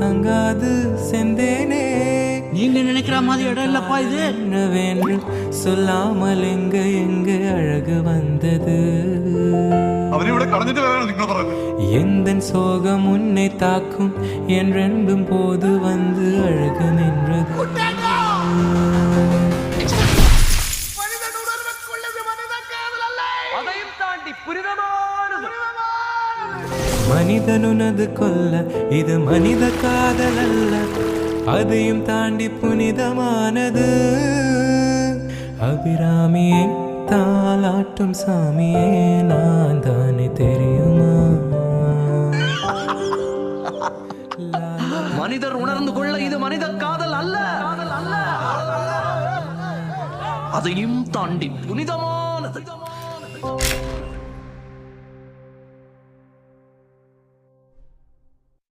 தாங்காது செந்தேனே. நீங்க நினைக்கிற மாதிரி இடம் இல்லப்பா இது. என்னவென்று சொல்லாமல் எங்க எங்க அழகு வந்தது. எந்த சோகம் உன்னை தாக்கும் என்றென்றும் போது வந்து அழகு நின்றது. மனிதனுனது கொல்ல இது மனித காதல் அல்ல, அதையும் தாண்டி புனிதமானது. அபிராமியே தாலாட்டும் சாமியே நான் தானே தெரியுமா. மனிதர் உணர்ந்து கொள்ள இது மனித காதல் அல்ல, அதையும் தாண்டி புனிதமானது.